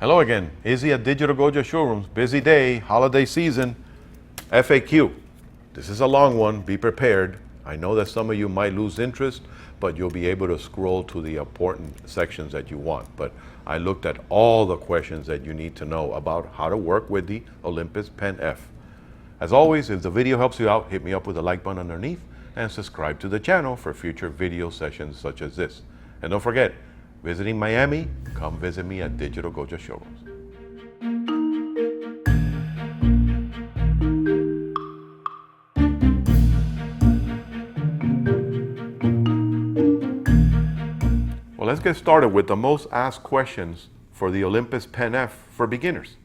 Hello again, Izzy at Digital Goja Showrooms. Busy day, holiday season. FAQ. This is a long one, be prepared. I know that some of you might lose interest, but you'll be able to scroll to the important sections that you want. But I looked at all the questions that you need to know about how to work with the Olympus Pen-F. As always, if the video helps you out, hit me up with a like button underneath and subscribe to the channel for future video sessions such as this. And don't forget, visiting Miami, come visit me at Digital Goja Showrooms. Well, let's get started with the most asked questions for the Olympus Pen-F for beginners.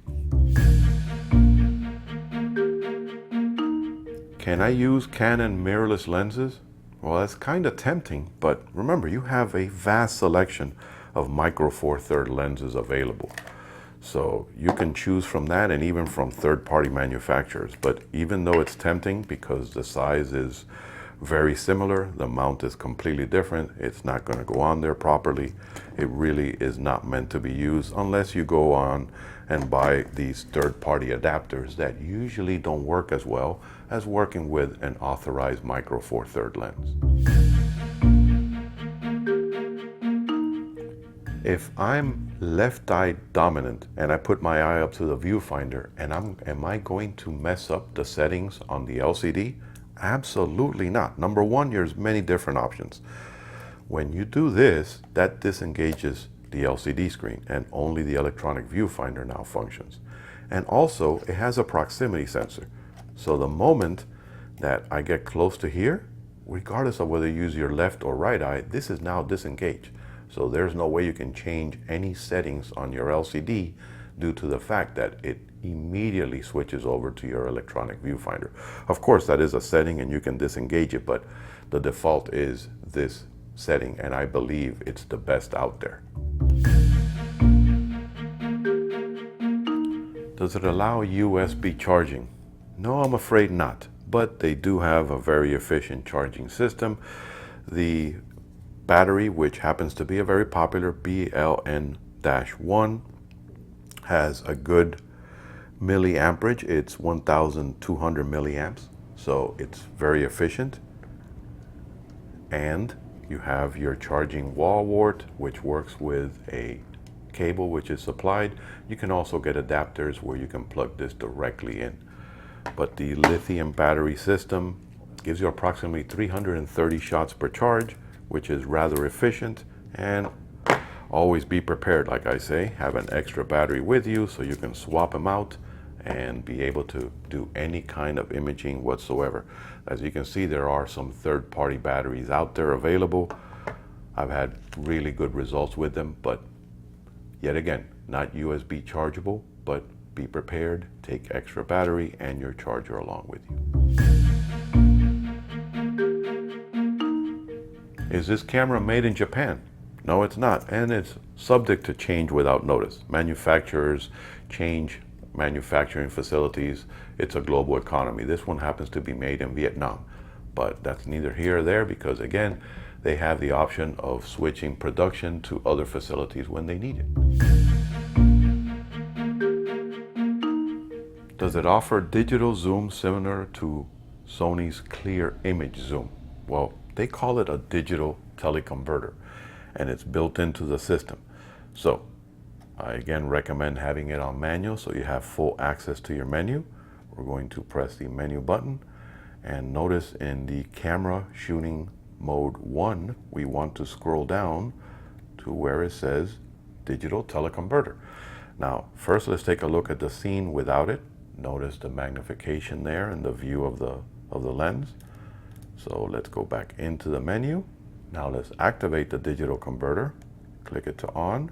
Can I use Canon mirrorless lenses? Well, that's kind of tempting, but remember, you have a vast selection of micro four thirds lenses available. So you can choose from that and even from third-party manufacturers. But even though it's tempting because the size is very similar, the mount is completely different, it's not going to go on there properly. It really is not meant to be used unless you go on and buy these third-party adapters that usually don't work as well as working with an authorized micro four thirds lens. If I'm left eye dominant and I put my eye up to the viewfinder and am I going to mess up the settings on the LCD? Absolutely not. Number one, there's many different options. When you do this, that disengages the LCD screen and only the electronic viewfinder now functions. And also, it has a proximity sensor. So the moment that I get close to here, regardless of whether you use your left or right eye, this is now disengaged. So there's no way you can change any settings on your LCD due to the fact that it immediately switches over to your electronic viewfinder. Of course, that is a setting and you can disengage it, but the default is this setting, and I believe it's the best out there. Does it allow USB charging? No, I'm afraid not, but they do have a very efficient charging system. The battery, which happens to be a very popular BLN-1, has a good milliamperage. It's 1,200 milliamps, so it's very efficient. And you have your charging wall wart, which works with a cable which is supplied. You can also get adapters where you can plug this directly in. But the lithium battery system gives you approximately 330 shots per charge, which is rather efficient. And always be prepared, like I say, have an extra battery with you so you can swap them out and be able to do any kind of imaging whatsoever. As you can see, there are some third-party batteries out there available. I've had really good results with them, but yet again, not USB chargeable, but be prepared, take extra battery and your charger along with you. Is this camera made in Japan? No, it's not, and it's subject to change without notice. Manufacturers change manufacturing facilities. It's a global economy. This one happens to be made in Vietnam, but that's neither here or there because, again, they have the option of switching production to other facilities when they need it. Does it offer digital zoom similar to Sony's clear image zoom? Well, they call it a digital teleconverter, and it's built into the system. So I again recommend having it on manual so you have full access to your menu. We're going to press the menu button, and notice in the camera shooting mode 1, we want to scroll down to where it says digital teleconverter. Now, first let's take a look at the scene without it. Notice the magnification there and the view of the lens. So let's go back into the menu. Now let's activate the digital converter. Click it to on,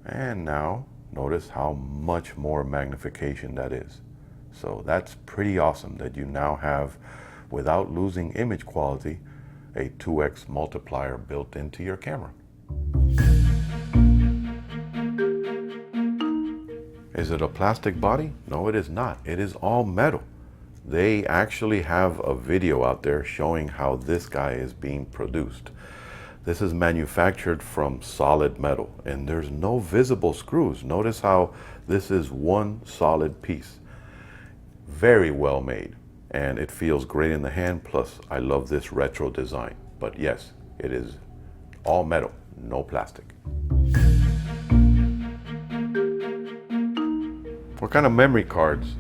and now notice how much more magnification that is. So that's pretty awesome that you now have, without losing image quality, a 2x multiplier built into your camera. Is it a plastic body? No, it is not. It is all metal. They actually have a video out there showing how this guy is being produced. This is manufactured from solid metal and there's no visible screws. Notice how this is one solid piece. Very well made, and it feels great in the hand. Plus, I love this retro design. But yes, it is all metal, no plastic. What kind of memory cards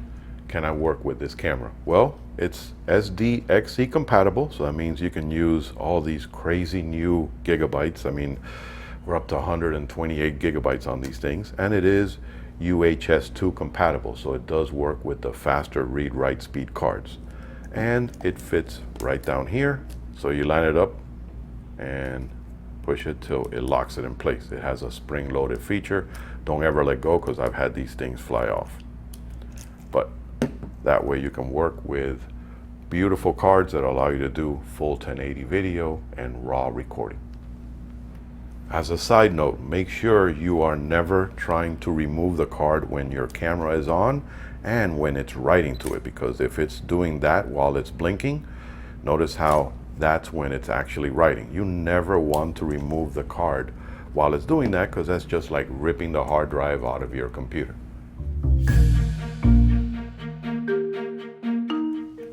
can I work with this camera? Well, it's SDXC compatible, so that means you can use all these crazy new gigabytes. I mean, we're up to 128 gigabytes on these things, and it is UHS-II compatible, so it does work with the faster read-write speed cards. And it fits right down here, so you line it up and push it till it locks it in place. It has a spring-loaded feature. Don't ever let go, because I've had these things fly off. But that way you can work with beautiful cards that allow you to do full 1080 video and raw recording. As a side note, make sure you are never trying to remove the card when your camera is on and when it's writing to it, because if it's doing that while it's blinking, notice how that's when it's actually writing. You never want to remove the card while it's doing that, because that's just like ripping the hard drive out of your computer.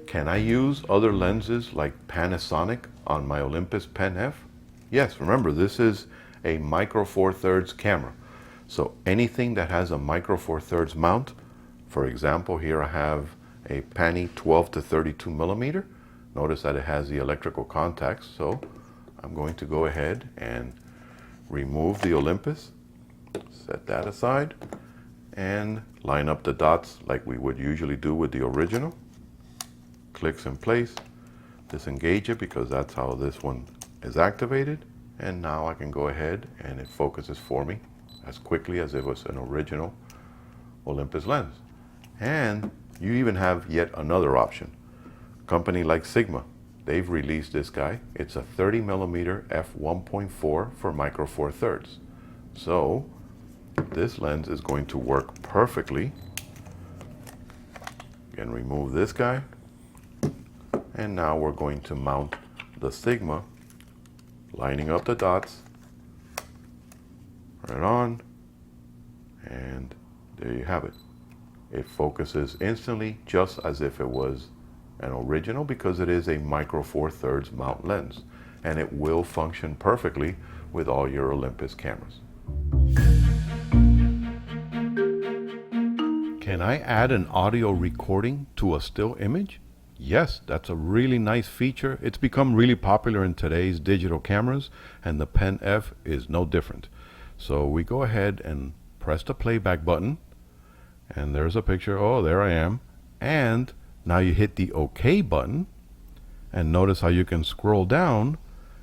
Can I use other lenses like Panasonic on my Olympus Pen-F? Yes, remember this is a micro four thirds camera. So anything that has a micro four thirds mount, for example, here I have a Pani 12 to 32 millimeter. Notice that it has the electrical contacts. So I'm going to go ahead and remove the Olympus, set that aside, and line up the dots like we would usually do with the original. Clicks in place, disengage it because that's how this one is activated. And now I can go ahead and it focuses for me as quickly as if it was an original Olympus lens. And you even have yet another option. A company like Sigma, they've released this guy. It's a 30 millimeter f1.4 for micro four thirds. So this lens is going to work perfectly. Again, remove this guy. And now we're going to mount the Sigma, lining up the dots, right on, and there you have it. It focuses instantly, just as if it was an original, because it is a micro four thirds mount lens, and it will function perfectly with all your Olympus cameras. Can I add an audio recording to a still image? Yes, that's a really nice feature. It's become really popular in today's digital cameras, and the PenF is no different. So we go ahead and press the playback button, and there's a picture. Oh, there I am. And now you hit the OK button, and notice how you can scroll down,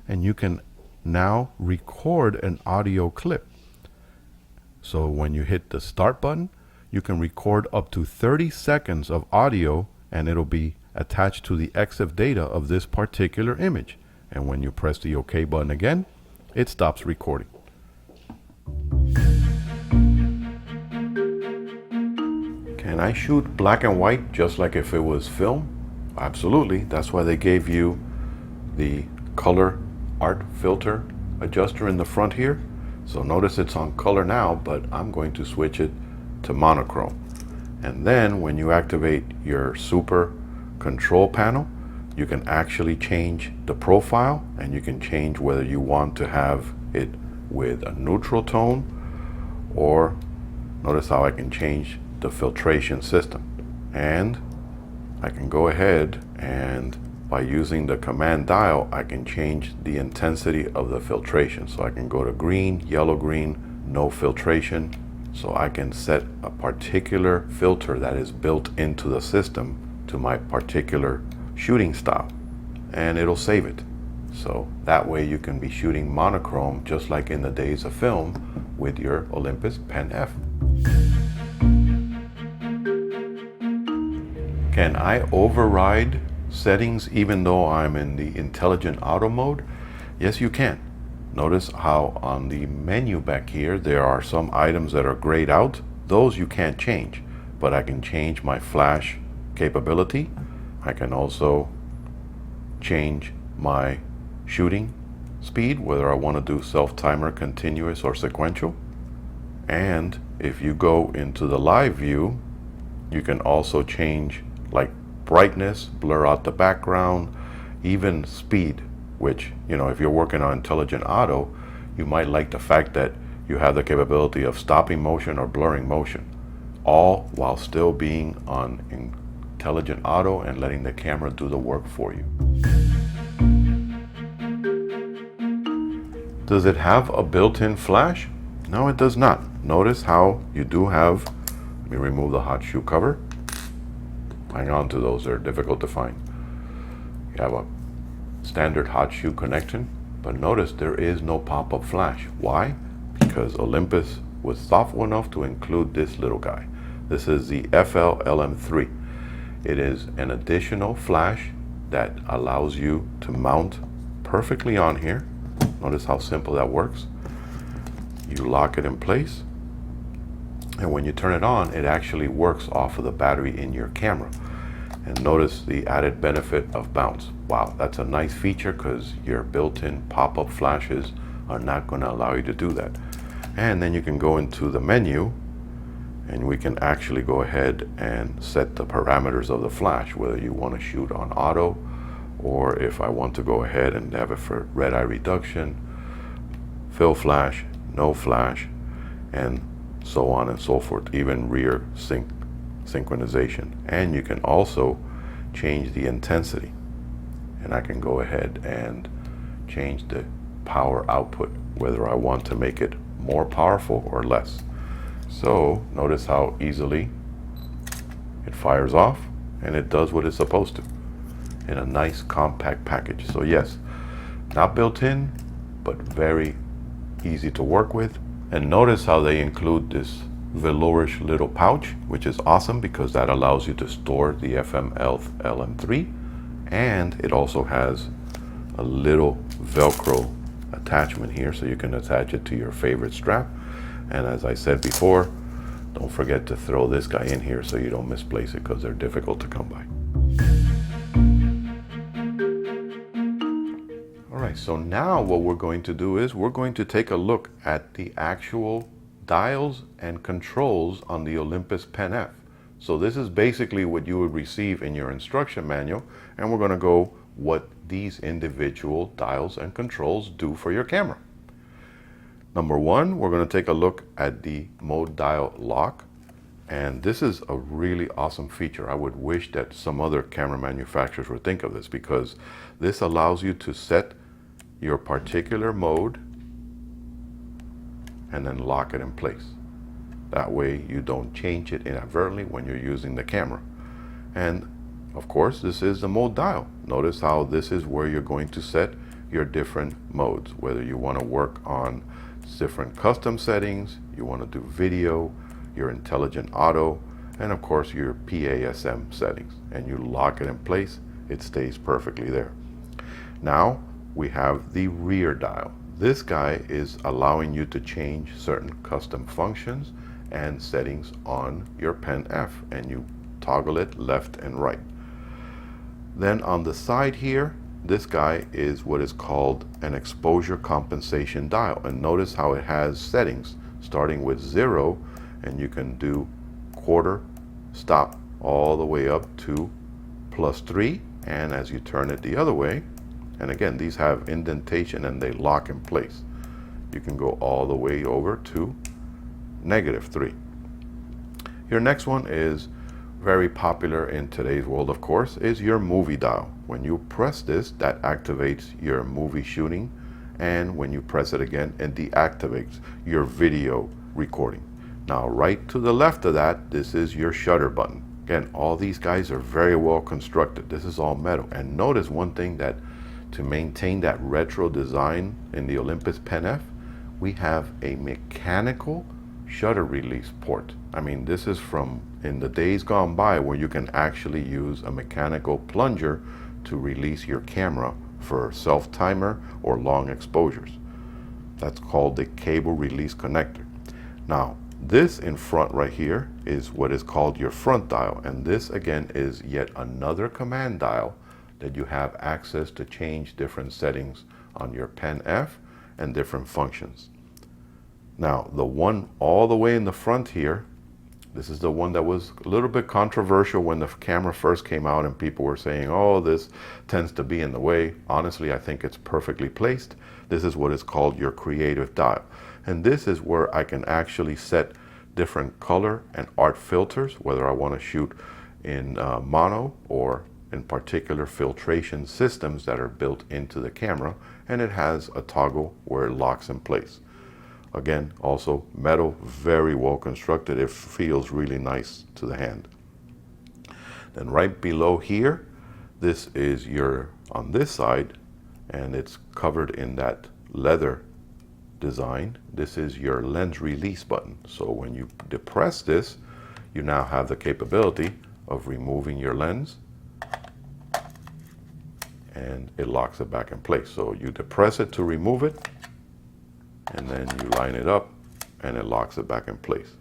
and you can now record an audio clip. So when you hit the start button, you can record up to 30 seconds of audio, and it'll be attached to the EXIF data of this particular image. And when you press the OK button again, it stops recording. Can I shoot black and white just like if it was film? Absolutely. That's why they gave you the color art filter adjuster in the front here. So notice it's on color now, but I'm going to switch it to monochrome. And then when you activate your super control panel, you can actually change the profile, and you can change whether you want to have it with a neutral tone, or notice how I can change the filtration system. And I can go ahead and by using the command dial, I can change the intensity of the filtration. So I can go to green, yellow, green, no filtration. So I can set a particular filter that is built into the system to my particular shooting style, and it'll save it. So that way you can be shooting monochrome just like in the days of film with your Olympus Pen-F. Can I override settings even though I'm in the intelligent auto mode? Yes, you can. Notice how on the menu back here there are some items that are grayed out. Those you can't change, but I can change my flash capability. I can also change my shooting speed, whether I want to do self-timer, continuous, or sequential. And if you go into the live view, you can also change like brightness, blur out the background, even speed, which, if you're working on intelligent auto, you might like the fact that you have the capability of stopping motion or blurring motion, all while still being on intelligent auto and letting the camera do the work for you. Does it have a built-in flash? No, it does not. Notice how you do have, let me remove the hot shoe cover. Hang on to those, they're difficult to find. You have a standard hot shoe connection, but notice there is no pop-up flash. Why? Because Olympus was thoughtful enough to include this little guy. This is the FL-LM3. It is an additional flash that allows you to mount perfectly on here. Notice how simple that works. You lock it in place, and when you turn it on, it actually works off of the battery in your camera. And notice the added benefit of bounce. Wow, that's a nice feature because your built-in pop-up flashes are not going to allow you to do that. And then you can go into the menu, and we can actually go ahead and set the parameters of the flash, whether you want to shoot on auto, or if I want to go ahead and have it for red eye reduction, fill flash, no flash, and so on and so forth, even rear synchronization. And you can also change the intensity, and I can go ahead and change the power output, whether I want to make it more powerful or less. So notice how easily it fires off, and it does what it's supposed to in a nice compact package. So yes, not built in, but very easy to work with. And notice how they include this velourish little pouch, which is awesome because that allows you to store the FL-LM3, and it also has a little Velcro attachment here, so you can attach it to your favorite strap. And as I said before, don't forget to throw this guy in here so you don't misplace it, because they're difficult to come by. All right, so now what we're going to do is we're going to take a look at the actual dials and controls on the Olympus Pen-F. So this is basically what you would receive in your instruction manual, and we're going to go what these individual dials and controls do for your camera. Number one, we're going to take a look at the mode dial lock, and this is a really awesome feature. I would wish that some other camera manufacturers would think of this, because this allows you to set your particular mode and then lock it in place. That way you don't change it inadvertently when you're using the camera. And of course, this is the mode dial. Notice how this is where you're going to set your different modes, whether you want to work on different custom settings, you want to do video, your intelligent auto, and of course your PASM settings. And you lock it in place, it stays perfectly there. Now we have the rear dial. This guy is allowing you to change certain custom functions and settings on your Pen-F, and you toggle it left and right. Then on the side here, this guy is what is called an exposure compensation dial, and notice how it has settings starting with 0, and you can do quarter, stop, all the way up to +3, and as you turn it the other way, and again, these have indentation and they lock in place, you can go all the way over to -3. Your next one is very popular in today's world, of course, is your movie dial. When you press this, that activates your movie shooting, and when you press it again, it deactivates your video recording. Now, right to the left of that, this is your shutter button. Again, all these guys are very well constructed. This is all metal. And notice one thing, that to maintain that retro design in the Olympus Pen-F, we have a mechanical shutter release port. I mean, this is from in the days gone by where you can actually use a mechanical plunger to release your camera for self-timer or long exposures. That's called the cable release connector. Now, this in front right here is what is called your front dial, and this again is yet another command dial that you have access to change different settings on your PenF and different functions. Now, the one all the way in the front here, this is the one that was a little bit controversial when the camera first came out and people were saying, oh, this tends to be in the way. Honestly, I think it's perfectly placed. This is what is called your creative dial. And this is where I can actually set different color and art filters, whether I want to shoot in mono or in particular filtration systems that are built into the camera. And it has a toggle where it locks in place. Again, also metal, very well constructed. It feels really nice to the hand. Then right below here, this is your, on this side, and it's covered in that leather design. This is your lens release button. So when you depress this, you now have the capability of removing your lens, and it locks it back in place. So you depress it to remove it, and then you line it up and it locks it back in place.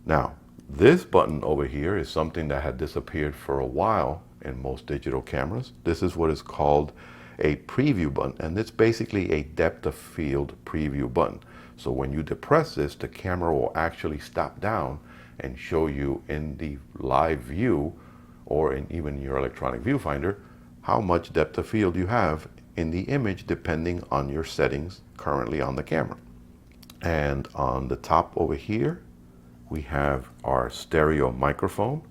Now, this button over here is something that had disappeared for a while in most digital cameras. This is what is called a preview button, and it's basically a depth of field preview button. So when you depress this, the camera will actually stop down and show you in the live view or in even your electronic viewfinder how much depth of field you have in the image depending on your settings currently on the camera. And on the top over here, we have our stereo microphone,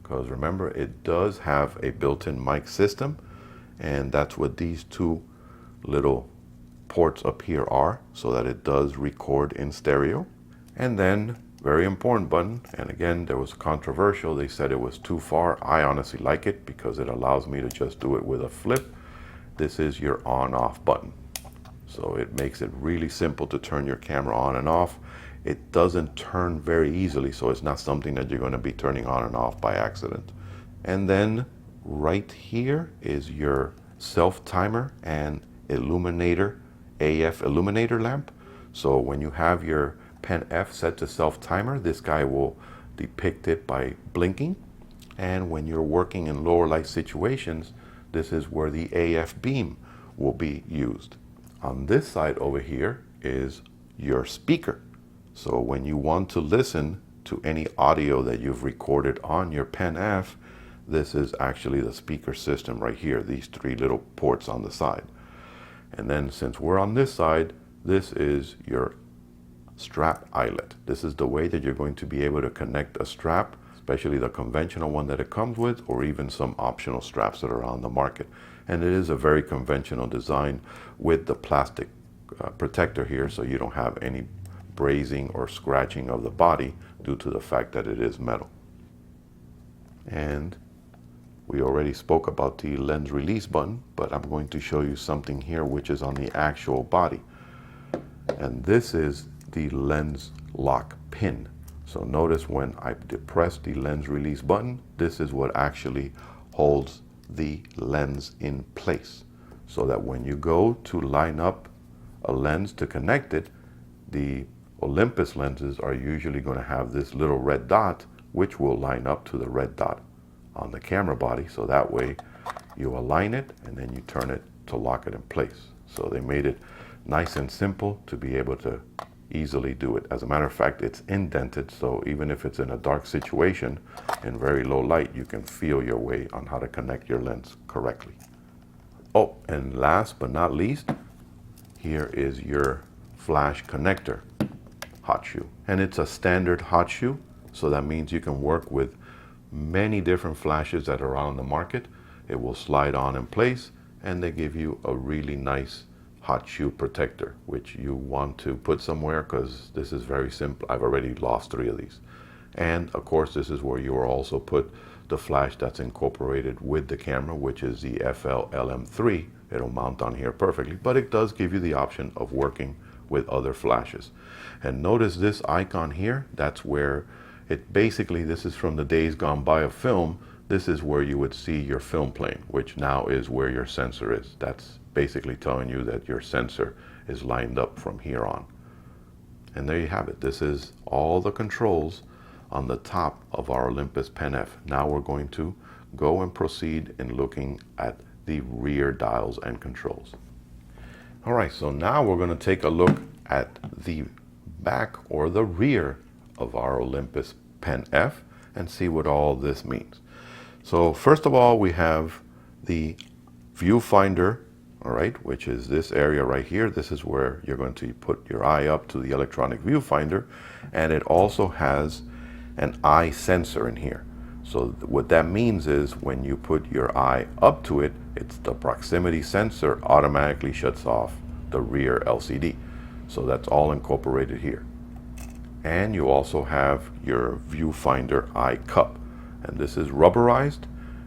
because remember, it does have a built-in mic system, and that's what these two little ports up here are, so that it does record in stereo. And then, very important button, and again, there was controversial. They said it was too far. I honestly like it because it allows me to just do it with a flip. This is your on-off button. So it makes it really simple to turn your camera on and off. It doesn't turn very easily, so it's not something that you're going to be turning on and off by accident. And then right here is your self-timer and illuminator, AF illuminator lamp. So when you have your PenF set to self-timer, this guy will depict it by blinking. And when you're working in lower light situations, this is where the AF beam will be used. On this side over here is your speaker. So when you want to listen to any audio that you've recorded on your PenF, this is actually the speaker system right here, these three little ports on the side. And then since we're on this side, this is your strap eyelet. This is the way that you're going to be able to connect a strap, especially the conventional one that it comes with, or even some optional straps that are on the market. And it is a very conventional design with the plastic protector here, so you don't have any brazing or scratching of the body due to the fact that it is metal. And we already spoke about the lens release button, but I'm going to show you something here which is on the actual body. And this is the lens lock pin. So notice when I depress the lens release button, this is what actually holds the lens in place. So that when you go to line up a lens to connect it, the Olympus lenses are usually going to have this little red dot, which will line up to the red dot on the camera body. So that way you align it and then you turn it to lock it in place. So they made it nice and simple to be able to easily do it. As a matter of fact, it's indented, so even if it's in a dark situation in very low light, you can feel your way on how to connect your lens correctly. Oh, and last but not least, here is your flash connector hot shoe. And it's a standard hot shoe, so that means you can work with many different flashes that are on the market. It will slide on in place, and they give you a really nice hot shoe protector, which you want to put somewhere because this is very simple. I've already lost 3 of these. And of course, this is where you will also put the flash that's incorporated with the camera, which is the FL-LM3. It'll mount on here perfectly, but it does give you the option of working with other flashes. And notice this icon here, that's where it basically, this is from the days gone by of film. This is where you would see your film plane, which now is where your sensor is. That's basically telling you that your sensor is lined up from here on. And there you have it. This is all the controls on the top of our Olympus Pen-F. Now we're going to go and proceed in looking at the rear dials and controls. All right, so now we're going to take a look at the back or the rear of our Olympus Pen-F and see what all this means. So first of all, we have the viewfinder, all right, which is this area right here. This is where you're going to put your eye up to the electronic viewfinder, and it also has an eye sensor in here. So what that means is when you put your eye up to it, it's the proximity sensor automatically shuts off the rear LCD. So that's all incorporated here. And you also have your viewfinder eye cup. And this is rubberized.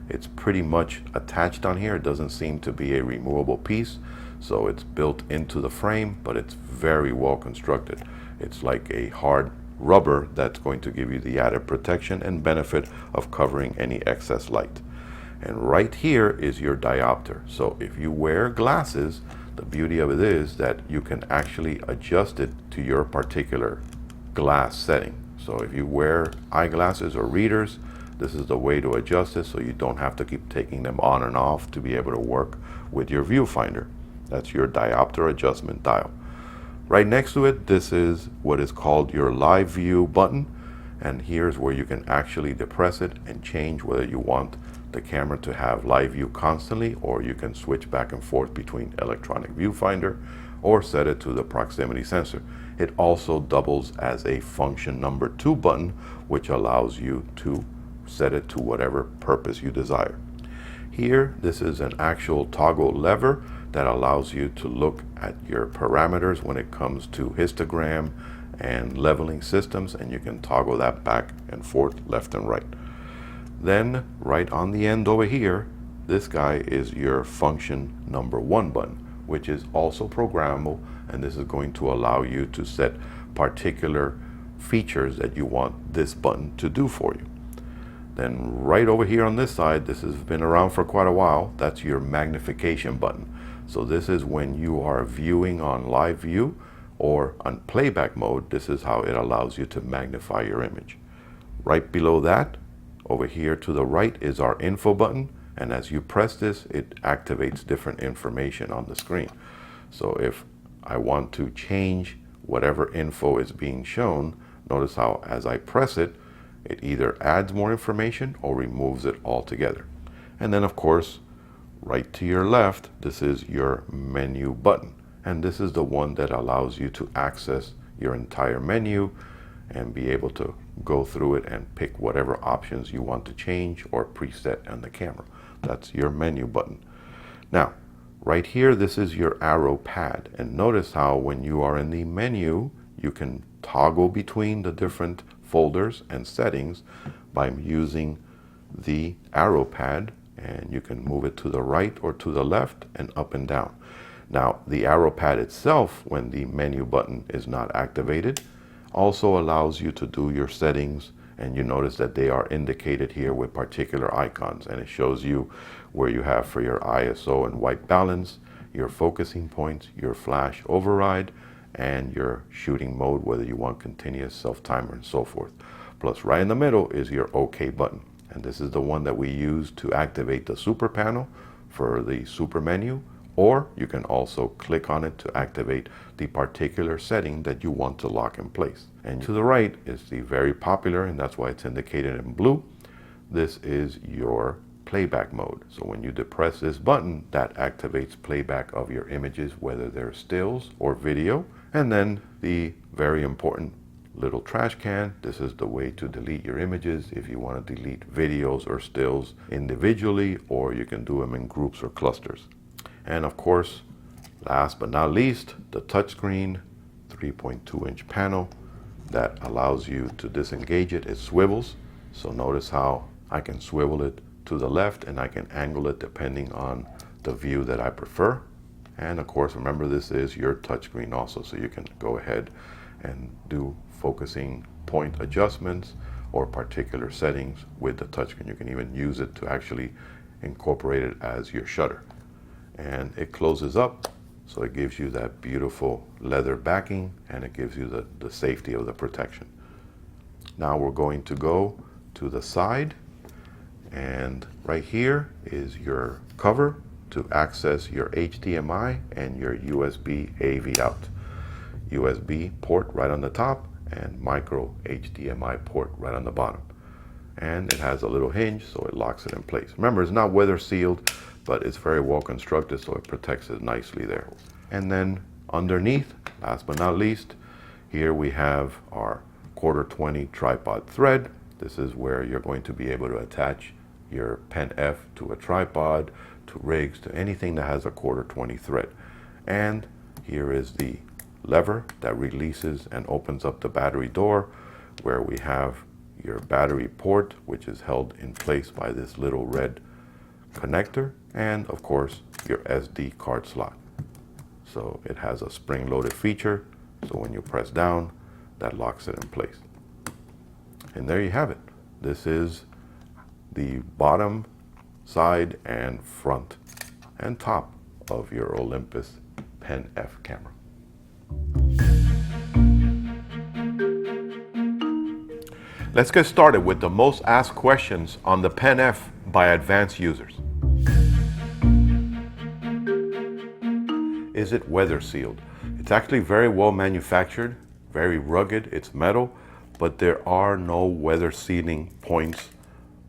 It's pretty much attached on here. It doesn't seem to be a removable piece. So it's built into the frame, but it's very well constructed. It's like a hard rubber that's going to give you the added protection and benefit of covering any excess light. And right here is your diopter. So if you wear glasses, the beauty of it is that you can actually adjust it to your particular glass setting. So if you wear eyeglasses or readers, this is the way to adjust it so you don't have to keep taking them on and off to be able to work with your viewfinder. That's your diopter adjustment dial. Right next to it, this is what is called your live view button, and here's where you can actually depress it and change whether you want the camera to have live view constantly, or you can switch back and forth between electronic viewfinder or set it to the proximity sensor. It also doubles as a function number 2 button, which allows you to set it to whatever purpose you desire. Here, this is an actual toggle lever that allows you to look at your parameters when it comes to histogram and leveling systems, and you can toggle that back and forth, left and right. Then right on the end over here, this guy is your function number 1 button, which is also programmable, and this is going to allow you to set particular features that you want this button to do for you. Then right over here on this side, this has been around for quite a while, that's your magnification button. So this is when you are viewing on live view or on playback mode, this is how it allows you to magnify your image. Right below that, over here to the right, is our info button, and as you press this, it activates different information on the screen. So if I want to change whatever info is being shown, notice how as I press it, it either adds more information or removes it altogether. And then of course, right to your left, this is your menu button. And this is the one that allows you to access your entire menu and be able to go through it and pick whatever options you want to change or preset on the camera. That's your menu button. Now, right here, this is your arrow pad. And notice how when you are in the menu, you can toggle between the different folders and settings by using the arrow pad, and you can move it to the right or to the left and up and down. Now, the arrow pad itself, when the menu button is not activated, also allows you to do your settings, and you notice that they are indicated here with particular icons, and it shows you where you have for your ISO and white balance, your focusing points, your flash override, and your shooting mode, whether you want continuous, self-timer, and so forth. Plus right in the middle is your OK button, and this is the one that we use to activate the super panel for the super menu, or you can also click on it to activate the particular setting that you want to lock in place. And to the right is the very popular, and that's why it's indicated in blue, this is your playback mode. So when you depress this button, that activates playback of your images, whether they're stills or video. And then the very important little trash can, this is the way to delete your images if you want to delete videos or stills individually, or you can do them in groups or clusters. And of course, last but not least, the touchscreen 3.2-inch panel that allows you to disengage it. It swivels. So notice how I can swivel it to the left and I can angle it depending on the view that I prefer. And of course, remember, this is your touchscreen also, so you can go ahead and do focusing point adjustments or particular settings with the touchscreen. You can even use it to actually incorporate it as your shutter. And it closes up, so it gives you that beautiful leather backing, and it gives you the safety of the protection. Now we're going to go to the side, and right here is your cover, to access your HDMI and your USB AV out. USB port right on the top and micro HDMI port right on the bottom. And it has a little hinge so it locks it in place. Remember, it's not weather sealed, but it's very well constructed so it protects it nicely there. And then underneath, last but not least, here we have our 1/4 tripod thread. This is where you're going to be able to attach your PenF to a tripod, to rigs, to anything that has a 1/4 thread. And here is the lever that releases and opens up the battery door, where we have your battery port, which is held in place by this little red connector, and of course your SD card slot. So it has a spring-loaded feature, so when you press down, that locks it in place. And there you have it. This is the bottom, side, and front and top of your Olympus Pen-F camera. Let's get started with the most asked questions on the Pen-F by advanced users. Is it weather sealed? It's actually very well manufactured, very rugged, it's metal, but there are no weather sealing points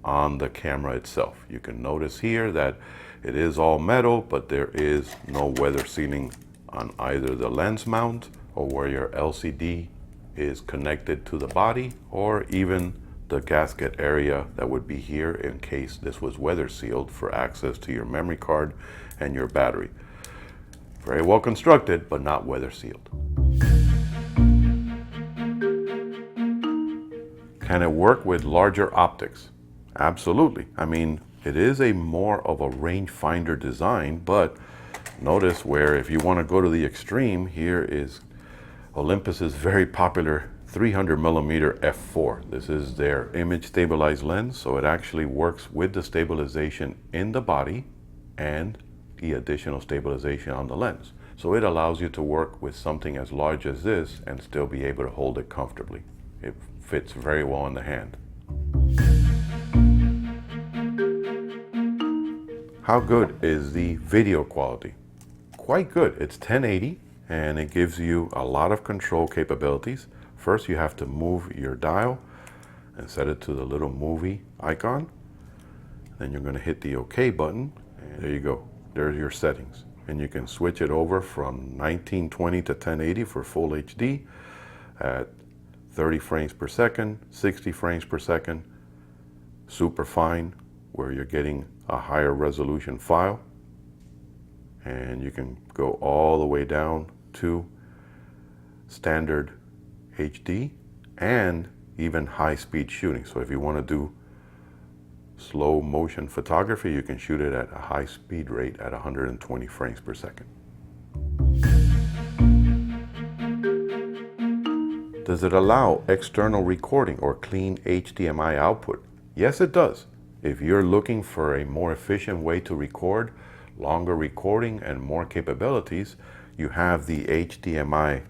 on the camera itself. You can notice here that it is all metal, but there is no weather sealing on either the lens mount or where your LCD is connected to the body, or even the gasket area that would be here in case this was weather sealed for access to your memory card and your battery. Very well constructed, but not weather sealed. Can it work with larger optics? Absolutely. I mean, it is a more of a rangefinder design, but notice where if you want to go to the extreme, here is Olympus's very popular 300mm f4. This is their image stabilized lens, so it actually works with the stabilization in the body and the additional stabilization on the lens. So it allows you to work with something as large as this and still be able to hold it comfortably. It fits very well in the hand. How good is the video quality? Quite good. It's 1080 and it gives you a lot of control capabilities. First, you have to move your dial and set it to the little movie icon. Then you're going to hit the OK button, and there you go. There's your settings. And you can switch it over from 1920 to 1080 for full HD at 30 frames per second, 60 frames per second, super fine, where you're getting a higher resolution file. And you can go all the way down to standard HD and even high-speed shooting. So if you want to do slow motion photography, you can shoot it at a high speed rate at 120 frames per second. Does it allow external recording or clean HDMI output? Yes, it does. If you're looking for a more efficient way to record, longer recording and more capabilities, you have the HDMI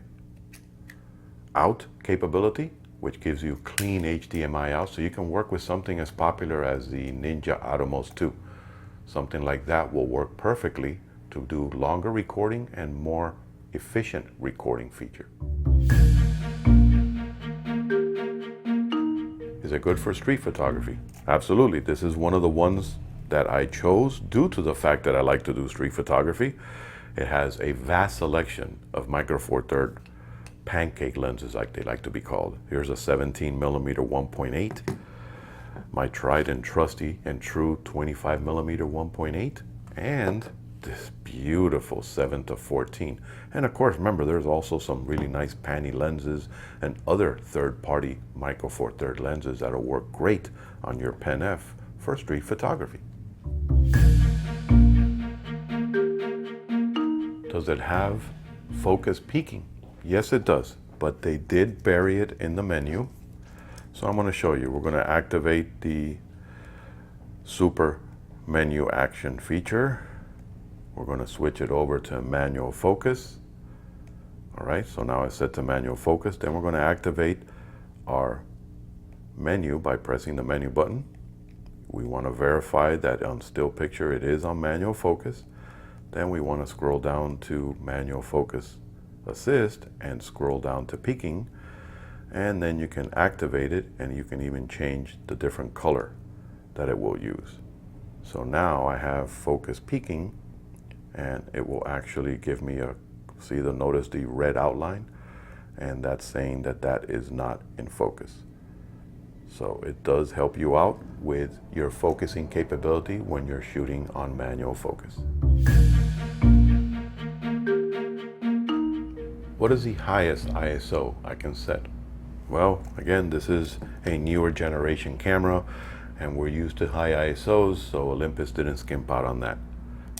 out capability, which gives you clean HDMI out, so you can work with something as popular as the Ninja Atomos 2. Something like that will work perfectly to do longer recording and more efficient recording feature. Is it good for street photography? Absolutely. This is one of the ones that I chose due to the fact that I like to do street photography. It has a vast selection of Micro Four Thirds pancake lenses, like they like to be called. Here's a 17mm 1.8, my tried and trusty and true 25mm 1.8, and this beautiful 7-14. And of course, remember, there's also some really nice panny lenses and other third-party Micro Four Thirds lenses that'll work great on your Pen-F for street photography. Does it have focus peaking? Yes, it does, but they did bury it in the menu. So I'm going to show you. We're going to activate the super menu action feature. We're going to switch it over to manual focus. All right, so now it's set to manual focus. Then we're going to activate our menu by pressing the menu button. We want to verify that on still picture it is on manual focus. Then we want to scroll down to manual focus assist and scroll down to peaking, and then you can activate it, and you can even change the different color that it will use. So now I have focus peaking, and it will actually give me a, notice the red outline, and that's saying that that is not in focus. So it does help you out with your focusing capability when you're shooting on manual focus. What is the highest ISO I can set? Well, again, this is a newer generation camera, and we're used to high ISOs, so Olympus didn't skimp out on that.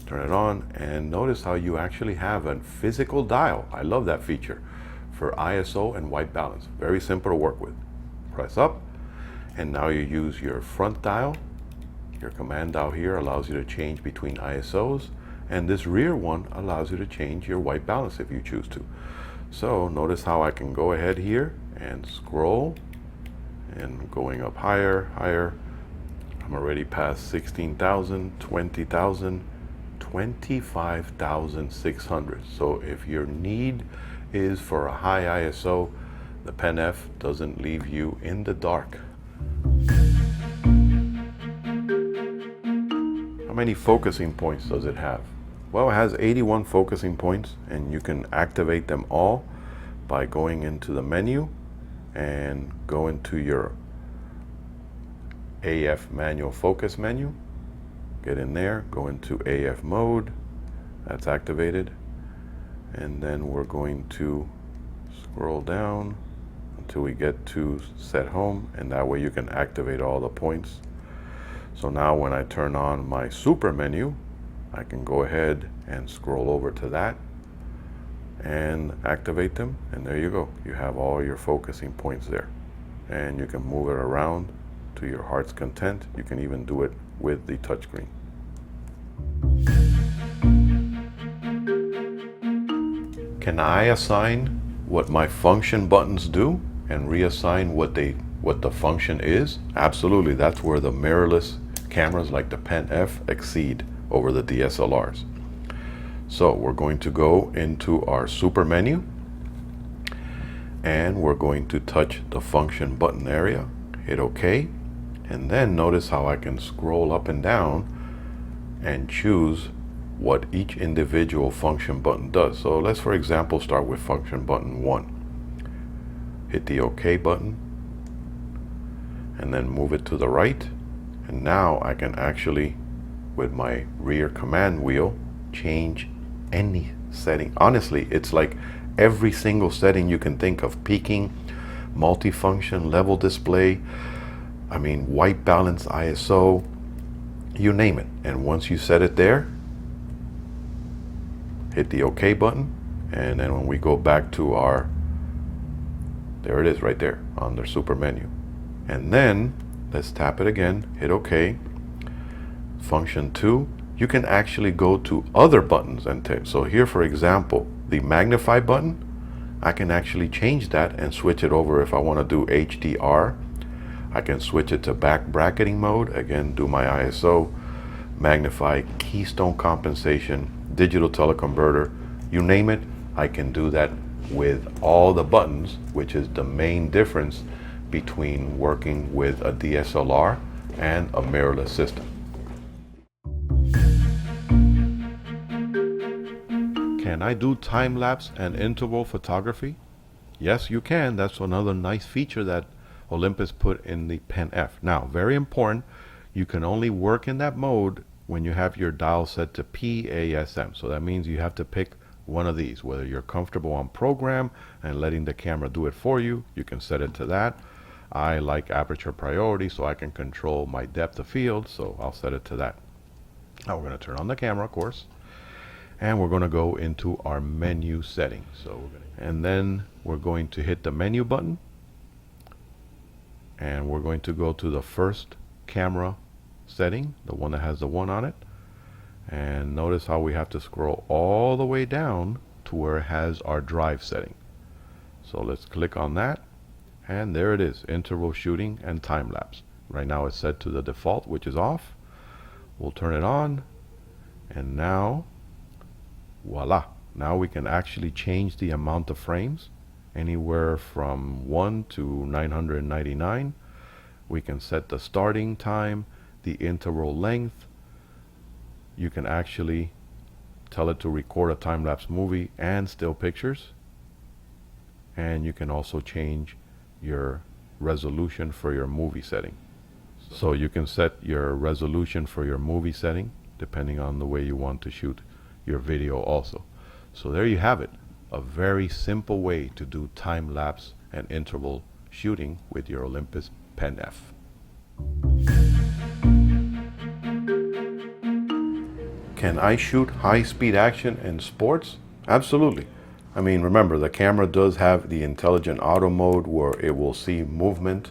Turn it on, and notice how you actually have a physical dial. I love that feature for ISO and white balance. Very simple to work with. Press up, and now you use your front dial. Your command dial here allows you to change between ISOs, and this rear one allows you to change your white balance if you choose to. So notice how I can go ahead here and scroll, and going up higher, higher. I'm already past 16,000, 20,000, 25,600. So if your need is for a high ISO, the PenF doesn't leave you in the dark. How many focusing points does it have? Well, it has 81 focusing points, and you can activate them all by going into the menu and go into your AF manual focus menu. Get in there, go into AF mode, that's activated, and then we're going to scroll down until we get to set home, and that way you can activate all the points. So now when I turn on my super menu, I can go ahead and scroll over to that and activate them, and there you go. You have all your focusing points there, and you can move it around to your heart's content. You can even do it with the touchscreen. Can I assign what my function buttons do and reassign what the function is? Absolutely. That's where the mirrorless cameras like the PenF exceed over the DSLRs. So we're going to go into our super menu, and we're going to touch the function button area, hit OK, and then notice how I can scroll up and down and choose what each individual function button does. So let's, for example, start with function button 1. Hit the OK button, and then move it to the right, and now I can actually, with my rear command wheel, change any setting. Honestly, it's like every single setting you can think of: peaking, multifunction, level display, I mean white balance, ISO, you name it. And once you set it there, hit the OK button, and then when we go back to our, there it is right there on the super menu, and then let's tap it again, hit OK. Function 2, you can actually go to other buttons and so here, for example, the magnify button, I can actually change that and switch it over. If I want to do HDR, I can switch it to back bracketing mode, again do my ISO, magnify, Keystone Compensation, digital teleconverter, you name it, I can do that with all the buttons, which is the main difference between working with a DSLR and a mirrorless system. Can I do time lapse and interval photography? Yes, you can. That's another nice feature that Olympus put in the PenF. Now, very important, you can only work in that mode when you have your dial set to PASM. So that means you have to pick one of these. Whether you're comfortable on program and letting the camera do it for you, you can set it to that. I like aperture priority, so I can control my depth of field, so I'll set it to that. Now we're going to turn on the camera, of course, and we're going to go into our menu settings. And then we're going to hit the menu button, and we're going to go to the first camera setting, the one that has the 1 on it, and notice how we have to scroll all the way down to where it has our drive setting. So let's click on that, and there it is, interval shooting and time lapse. Right now it's set to the default, which is off. We'll turn it on, and now voila. Now we can actually change the amount of frames anywhere from 1 to 999. We can set the starting time, the interval length. You can actually tell it to record a time-lapse movie and still pictures. And you can also change your resolution for your movie setting. So you can set your resolution for your movie setting depending on the way you want to shoot your video also. So there you have it, a very simple way to do time-lapse and interval shooting with your Olympus Pen-F. Can I shoot high-speed action in sports? Absolutely. I mean, remember, the camera does have the intelligent auto mode where it will see movement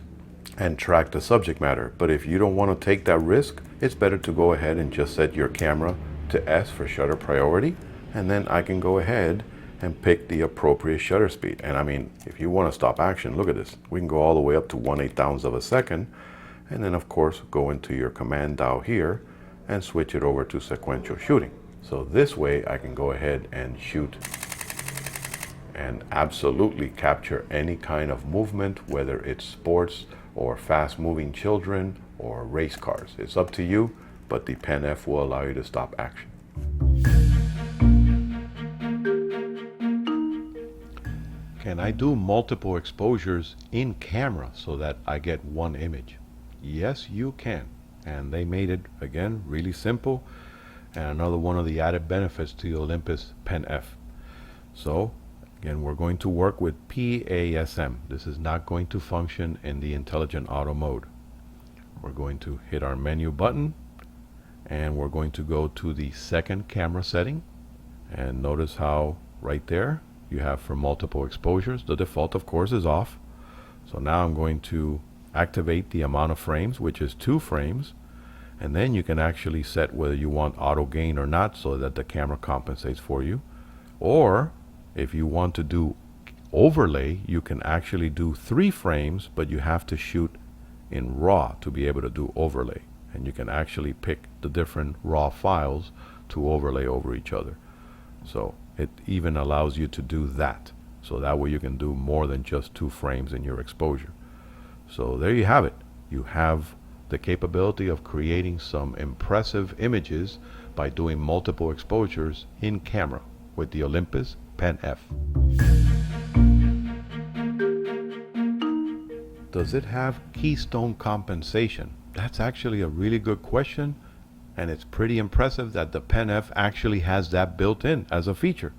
and track the subject matter. But if you don't want to take that risk, it's better to go ahead and just set your camera to S for shutter priority. And then I can go ahead and pick the appropriate shutter speed. And I mean, if you want to stop action, look at this. We can go all the way up to 1/8,000th of a second. And then of course, go into your command dial here and switch it over to sequential shooting. So this way I can go ahead and shoot and absolutely capture any kind of movement, whether it's sports or fast moving children or race cars. It's up to you, but the Pen-F will allow you to stop action. Can I do multiple exposures in camera so that I get one image? Yes, you can. And they made it, again, really simple. And another one of the added benefits to the Olympus Pen-F. So, again, we're going to work with PASM. This is not going to function in the intelligent auto mode. We're going to hit our menu button and we're going to go to the second camera setting. And notice how right there you have for multiple exposures. The default, of course, is off. So now I'm going to activate the amount of frames, which is 2 frames. And then you can actually set whether you want auto gain or not so that the camera compensates for you. Or if you want to do overlay, you can actually do 3 frames, but you have to shoot in RAW to be able to do overlay. And you can actually pick the different RAW files to overlay over each other. So it even allows you to do that. So that way you can do more than just 2 frames in your exposure. So there you have it. You have the capability of creating some impressive images by doing multiple exposures in camera with the Olympus Pen-F. Does it have Keystone Compensation? That's actually a really good question, and it's pretty impressive that the Pen-F actually has that built in as a feature.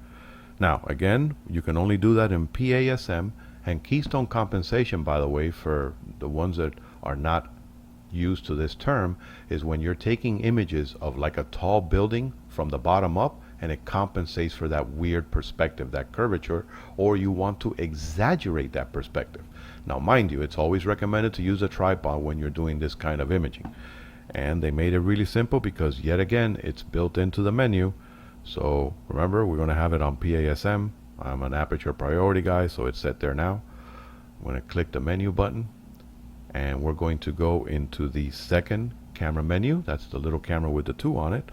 Now, again, you can only do that in PASM, and Keystone Compensation, by the way, for the ones that are not used to this term, is when you're taking images of like a tall building from the bottom up and it compensates for that weird perspective, that curvature, or you want to exaggerate that perspective. Now, mind you, it's always recommended to use a tripod when you're doing this kind of imaging. And they made it really simple because, yet again, it's built into the menu. So remember, we're going to have it on PASM. I'm an aperture priority guy, so it's set there now. I'm going to click the menu button, and we're going to go into the second camera menu. That's the little camera with the 2 on it.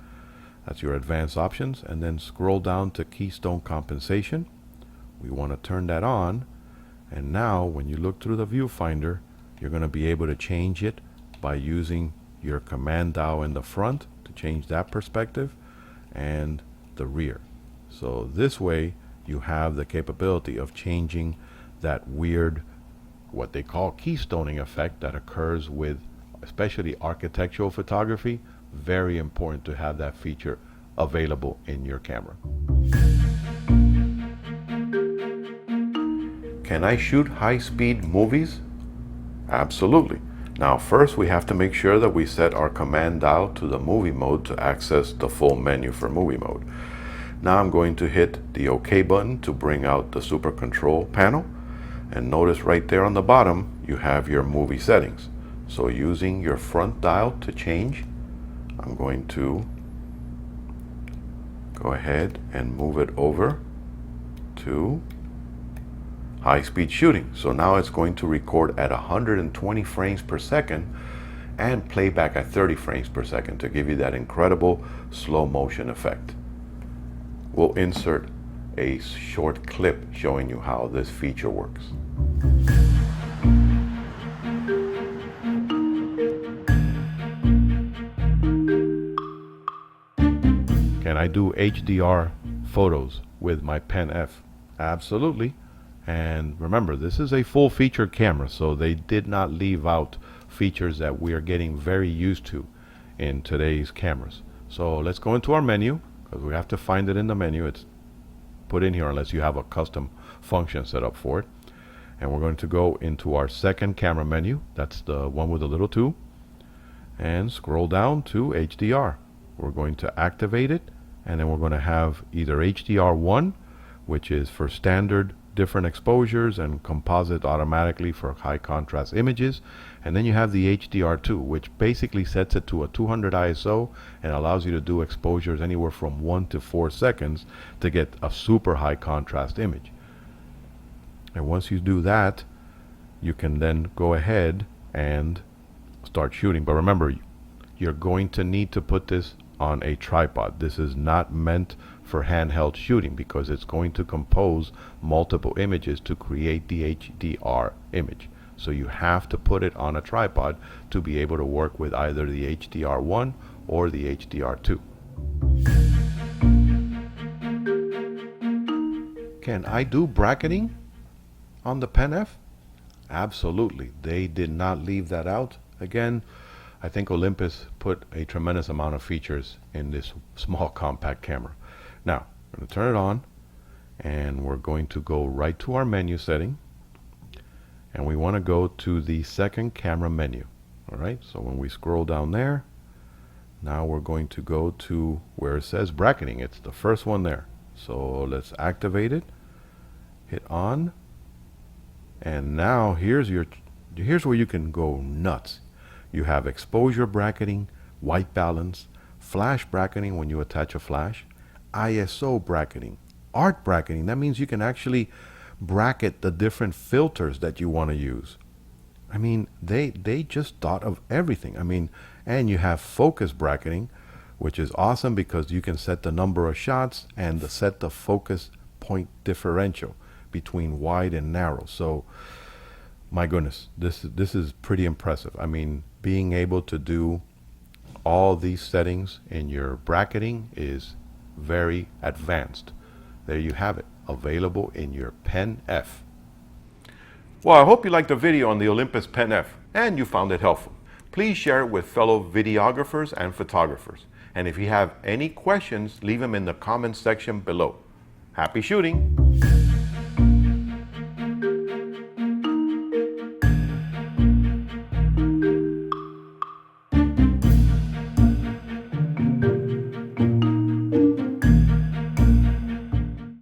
That's your advanced options, and then scroll down to Keystone Compensation. We want to turn that on, and now when you look through the viewfinder, you're going to be able to change it by using your command dial in the front to change that perspective and the rear. So this way you have the capability of changing that weird, what they call keystoning effect that occurs with especially architectural photography. Very important to have that feature available in your camera. Can I shoot high-speed movies? Absolutely. Now first we have to make sure that we set our command dial to the movie mode to access the full menu for movie mode. Now I'm going to hit the OK button to bring out the Super Control panel, and notice right there on the bottom you have your movie settings. So using your front dial to change, I'm going to go ahead and move it over to high-speed shooting. So now it's going to record at 120 frames per second and play back at 30 frames per second to give you that incredible slow motion effect. we'll insert a short clip showing you how this feature works. Can I do HDR photos with my PenF? Absolutely. And remember, this is a full featured camera, so they did not leave out features that we are getting very used to in today's cameras. So let's go into our menu, because we have to find it in the menu. It's put in here unless you have a custom function set up for it. And we're going to go into our second camera menu. That's the one with the little 2. And scroll down to HDR. We're going to activate it, and then we're going to have either HDR1, which is for standard different exposures and composite automatically for high contrast images, and then you have the HDR2, which basically sets it to a 200 ISO and allows you to do exposures anywhere from 1 to 4 seconds to get a super high contrast image. And once you do that, you can then go ahead and start shooting. But remember, you're going to need to put this on a tripod. This is not meant for handheld shooting because it's going to compose multiple images to create the HDR image. So you have to put it on a tripod to be able to work with either the HDR1 or the HDR2. Can I do bracketing on the PenF? Absolutely. They did not leave that out. Again, I think Olympus put a tremendous amount of features in this small compact camera. Now, I'm going to turn it on, and we're going to go right to our menu setting, and we want to go to the second camera menu. All right, so when we scroll down there, now we're going to go to where it says bracketing. It's the first one there. So let's activate it, hit on, and now here's where you can go nuts. You have exposure bracketing, white balance, flash bracketing when you attach a flash, ISO bracketing, art bracketing. That means you can actually bracket the different filters that you want to use. I mean, they just thought of everything. I mean, and you have focus bracketing, which is awesome because you can set the number of shots and set the focus point differential between wide and narrow. So my goodness, this is pretty impressive. I mean, being able to do all these settings in your bracketing is very advanced. There you have it, available in your PenF. Well, I hope you liked the video on the Olympus Pen-F and you found it helpful. Please share it with fellow videographers and photographers. And if you have any questions, leave them in the comments section below. Happy shooting!